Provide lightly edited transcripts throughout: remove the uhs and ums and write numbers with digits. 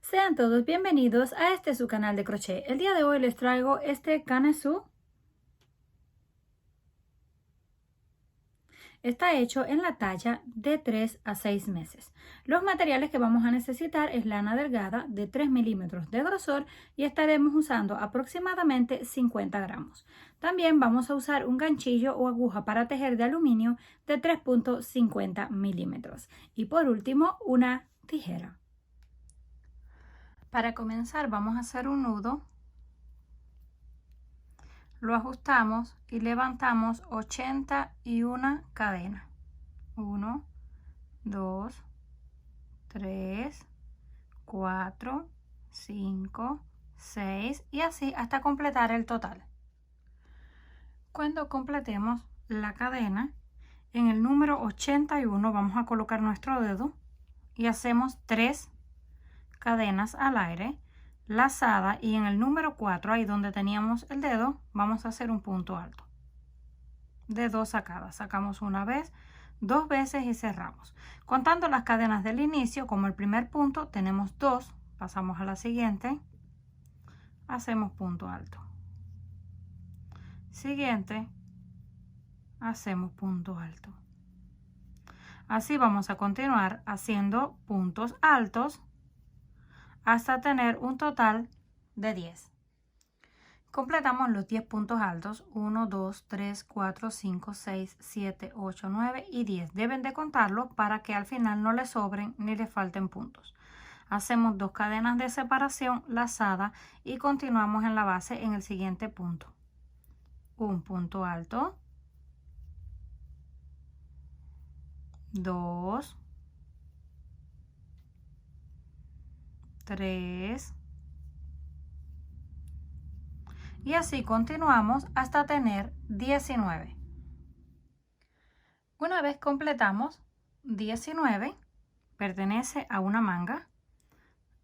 Sean todos bienvenidos a su canal de crochet. El día de hoy les traigo este canesú. Está hecho en la talla de 3 a 6 meses. Los materiales que vamos a necesitar es lana delgada de 3 milímetros de grosor y estaremos usando aproximadamente 50 gramos. También vamos a usar un ganchillo o aguja para tejer de aluminio de 3.50 milímetros. Y por último, una tijera. Para comenzar vamos a hacer un nudo. Lo ajustamos y levantamos 81 cadenas. 1, 2, 3, 4, 5, 6 y así hasta completar el total. Cuando completemos la cadena, en el número 81 vamos a colocar nuestro dedo y hacemos 3 cadenas al aire lazada, y en el número 4, ahí donde teníamos el dedo, vamos a hacer un punto alto de 2 sacadas. Sacamos una vez, 2 veces y cerramos. Contando las cadenas del inicio, como el primer punto tenemos 2, pasamos a la siguiente, hacemos punto alto, siguiente, hacemos punto alto. Así vamos a continuar haciendo puntos altos hasta tener un total de 10. Completamos los 10 puntos altos, 1, 2, 3, 4, 5, 6, 7, 8, 9 y 10. Deben de contarlo para que al final no les sobren ni les falten puntos. Hacemos 2 cadenas de separación lazada y continuamos en la base en el siguiente punto. Un punto alto, 2, 3, y así continuamos hasta tener 19. Una vez completamos 19, pertenece a una manga,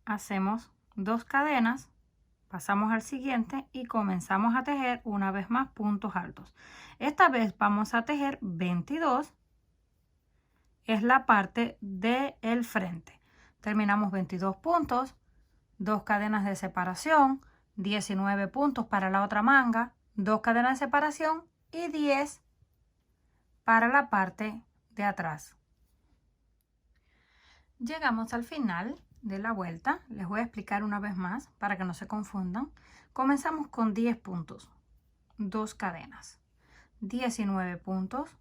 hacemos 2 cadenas, pasamos al siguiente y comenzamos a tejer una vez más puntos altos. Esta vez vamos a tejer 22, es la parte del frente. Terminamos 22 puntos, 2 cadenas de separación, 19 puntos para la otra manga, 2 cadenas de separación y 10 para la parte de atrás. Llegamos al final de la vuelta. Les voy a explicar una vez más para que no se confundan. Comenzamos con 10 puntos, 2 cadenas, 19 puntos,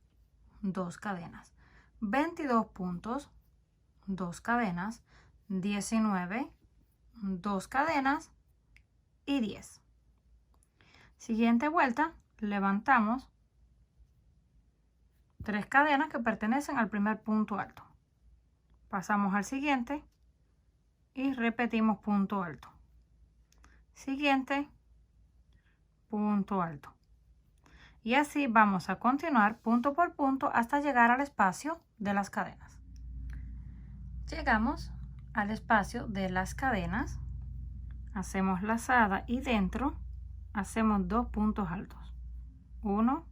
2 cadenas, 22 puntos, 2 cadenas, 19, 2 cadenas y 10. Siguiente vuelta, levantamos 3 cadenas que pertenecen al primer punto alto. Pasamos al siguiente y repetimos punto alto. Siguiente, punto alto. Y así vamos a continuar punto por punto hasta llegar al espacio de las cadenas. Llegamos al espacio de las cadenas, hacemos lazada y dentro hacemos 2 puntos altos, 1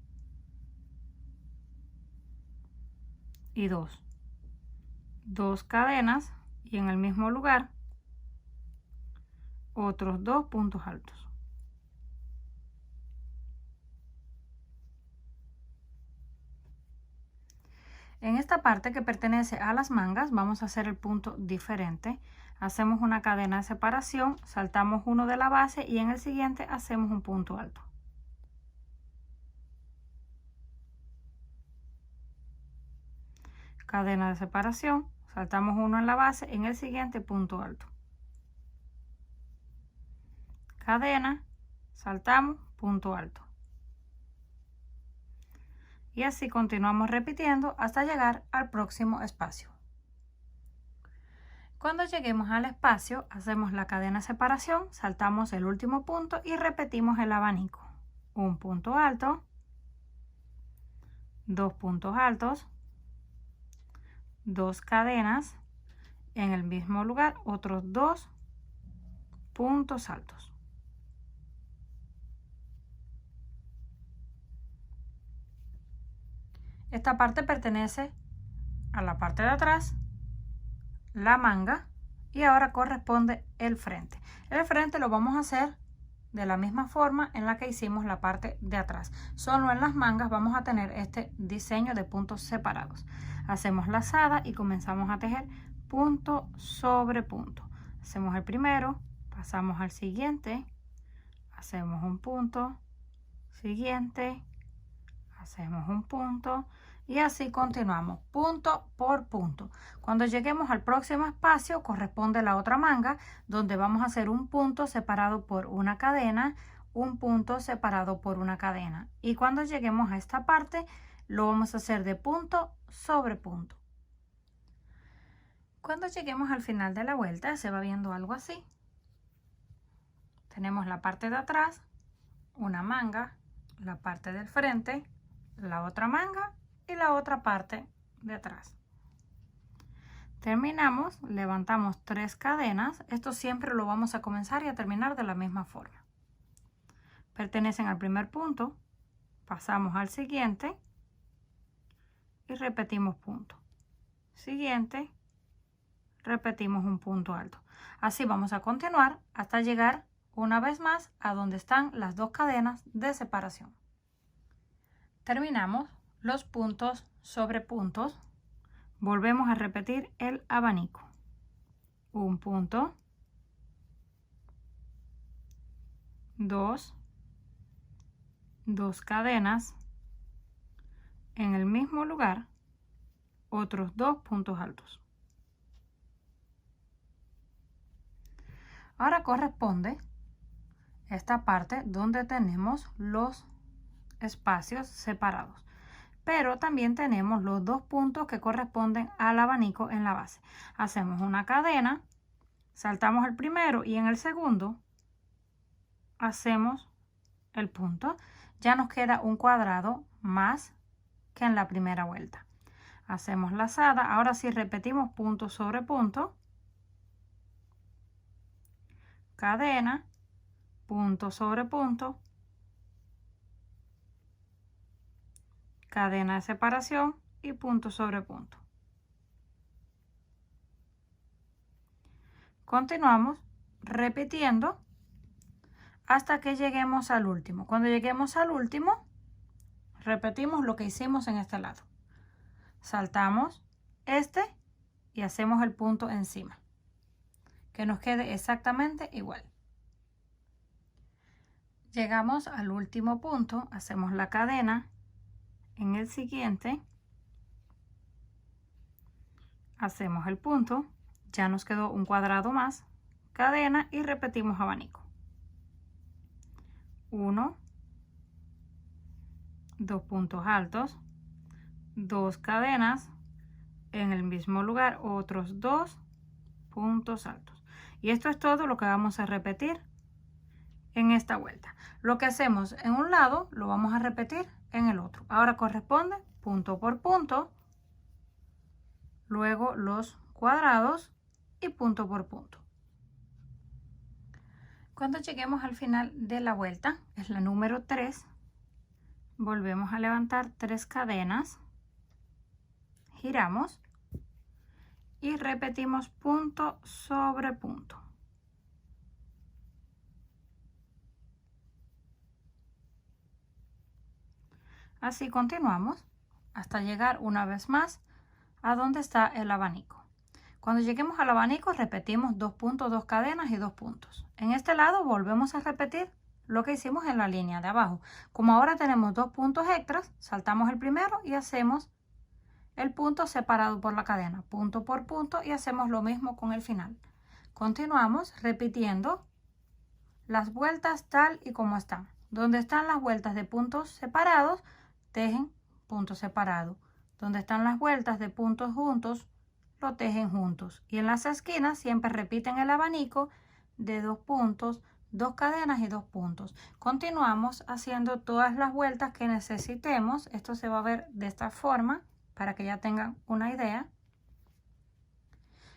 y 2, 2 cadenas y en el mismo lugar otros 2 puntos altos. En esta parte que pertenece a las mangas vamos a hacer el punto diferente. Hacemos una cadena de separación, saltamos uno de la base y en el siguiente hacemos un punto alto. Cadena de separación, saltamos uno en la base, en el siguiente punto alto. Cadena, saltamos, punto alto. Y así continuamos repitiendo hasta llegar al próximo espacio. Cuando lleguemos al espacio, hacemos la cadena de separación, saltamos el último punto y repetimos el abanico. Un punto alto, 2 puntos altos, 2 cadenas, en el mismo lugar otros 2 puntos altos. Esta parte pertenece a la parte de atrás, la manga, y ahora corresponde el frente. El frente lo vamos a hacer de la misma forma en la que hicimos la parte de atrás. Solo en las mangas vamos a tener este diseño de puntos separados. Hacemos lazada y comenzamos a tejer punto sobre punto. Hacemos el primero, pasamos al siguiente, hacemos un punto, siguiente, hacemos un punto y así continuamos punto por punto. Cuando lleguemos al próximo espacio corresponde la otra manga, donde vamos a hacer un punto separado por una cadena, un punto separado por una cadena, y cuando lleguemos a esta parte lo vamos a hacer de punto sobre punto. Cuando lleguemos al final de la vuelta se va viendo algo así. Tenemos la parte de atrás, una manga, la parte del frente, la otra manga y la otra parte de atrás. Terminamos, levantamos 3 cadenas. Esto siempre lo vamos a comenzar y a terminar de la misma forma. Pertenecen al primer punto, pasamos al siguiente y repetimos punto. Siguiente, repetimos un punto alto. Así vamos a continuar hasta llegar una vez más a donde están las 2 cadenas de separación. Terminamos los puntos sobre puntos. Volvemos a repetir el abanico. Un punto, 2 cadenas, en el mismo lugar otros 2 puntos altos. Ahora corresponde esta parte donde tenemos los espacios separados, pero también tenemos los 2 puntos que corresponden al abanico en la base. Hacemos una cadena, saltamos el primero y en el segundo hacemos el punto. Ya nos queda un cuadrado más que en la primera vuelta. Hacemos lazada. Ahora sí repetimos punto sobre punto, cadena, punto sobre punto, cadena de separación y punto sobre punto. Continuamos repitiendo hasta que lleguemos al último. Cuando lleguemos al último, repetimos lo que hicimos en este lado. Saltamos este y hacemos el punto encima, que nos quede exactamente igual. Llegamos al último punto, hacemos la cadena en el siguiente, hacemos el punto, ya nos quedó un cuadrado más, cadena y repetimos abanico. 1, 2 puntos altos, 2 cadenas, en el mismo lugar otros 2 puntos altos. Y esto es todo lo que vamos a repetir en esta vuelta. Lo que hacemos en un lado lo vamos a repetir en el otro. Ahora corresponde punto por punto, luego los cuadrados y punto por punto. Cuando lleguemos al final de la vuelta, es la número 3, volvemos a levantar 3 cadenas, giramos y repetimos punto sobre punto. Así continuamos hasta llegar una vez más a donde está el abanico. Cuando lleguemos al abanico repetimos 2 puntos, 2 cadenas y 2 puntos. En este lado volvemos a repetir lo que hicimos en la línea de abajo. Como ahora tenemos 2 puntos extras, saltamos el primero y hacemos el punto separado por la cadena, punto por punto, y hacemos lo mismo con el final. Continuamos repitiendo las vueltas tal y como están. Donde están las vueltas de puntos separados, tejen punto separado. Donde están las vueltas de puntos juntos, lo tejen juntos. Y en las esquinas siempre repiten el abanico de 2 puntos, 2 cadenas y 2 puntos. Continuamos haciendo todas las vueltas que necesitemos. Esto se va a ver de esta forma para que ya tengan una idea.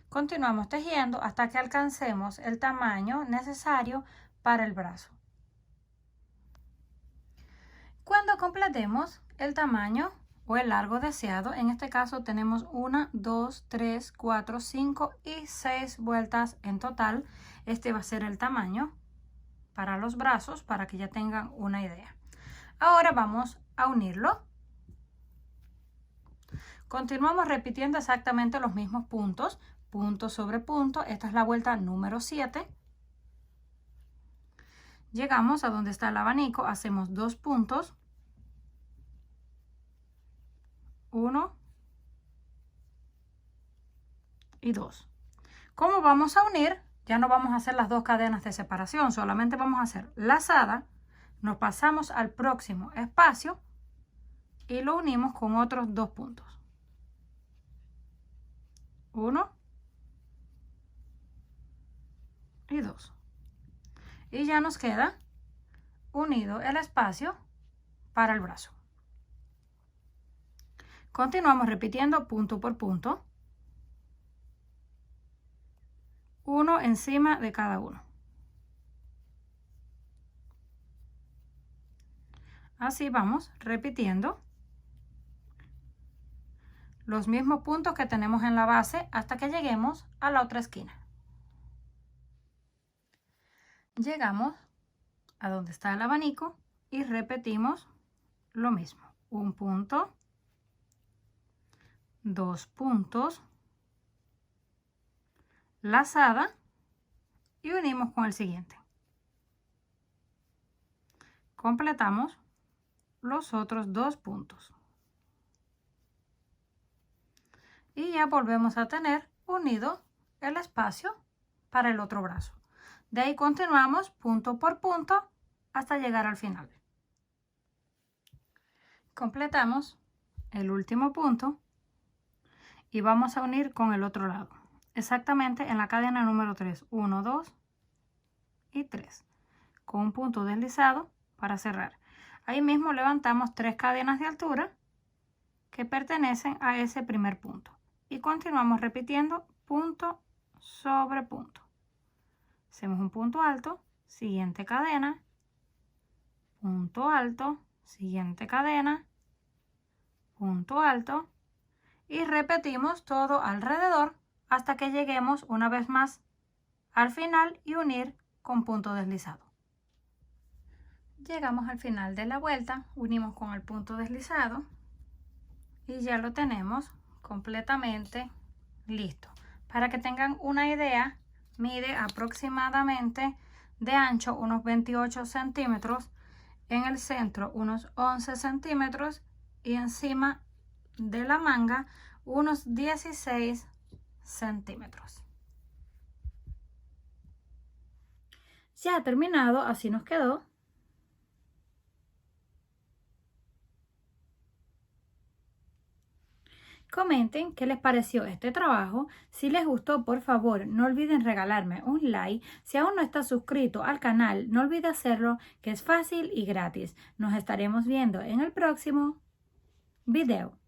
Continuamos tejiendo hasta que alcancemos el tamaño necesario para el brazo. Cuando completemos el tamaño o el largo deseado. En este caso tenemos 1, 2, 3, 4, 5 y 6 vueltas en total. Este va a ser el tamaño para los brazos, para que ya tengan una idea. Ahora vamos a unirlo. Continuamos repitiendo exactamente los mismos puntos, punto sobre punto. Esta es la vuelta número 7. Llegamos a donde está el abanico, hacemos 2 puntos, 1 y 2. ¿Cómo vamos a unir? Ya no vamos a hacer las 2 cadenas de separación, solamente vamos a hacer lazada, nos pasamos al próximo espacio y lo unimos con otros 2 puntos. 1 y 2. Y ya nos queda unido el espacio para el brazo. Continuamos repitiendo punto por punto, uno encima de cada uno. Así vamos repitiendo los mismos puntos que tenemos en la base hasta que lleguemos a la otra esquina. Llegamos a donde está el abanico y repetimos lo mismo. Un punto, 2 puntos, lazada y unimos con el siguiente. Completamos los otros 2 puntos. Y ya volvemos a tener unido el espacio para el otro brazo. De ahí continuamos punto por punto hasta llegar al final. Completamos el último punto y vamos a unir con el otro lado. Exactamente en la cadena número 3. 1, 2 y 3. Con un punto deslizado para cerrar. Ahí mismo levantamos 3 cadenas de altura que pertenecen a ese primer punto. Y continuamos repitiendo punto sobre punto. Hacemos un punto alto, siguiente cadena, punto alto, siguiente cadena, punto alto y repetimos todo alrededor hasta que lleguemos una vez más al final y unir con punto deslizado. Llegamos al final de la vuelta, unimos con el punto deslizado y ya lo tenemos completamente listo. Para que tengan una idea, mide aproximadamente de ancho unos 28 centímetros, en el centro unos 11 centímetros y encima de la manga unos 16 centímetros. Ya ha terminado, así nos quedó. Comenten qué les pareció este trabajo. Si les gustó, por favor, no olviden regalarme un like. Si aún no estás suscrito al canal, no olvide hacerlo, que es fácil y gratis. Nos estaremos viendo en el próximo video.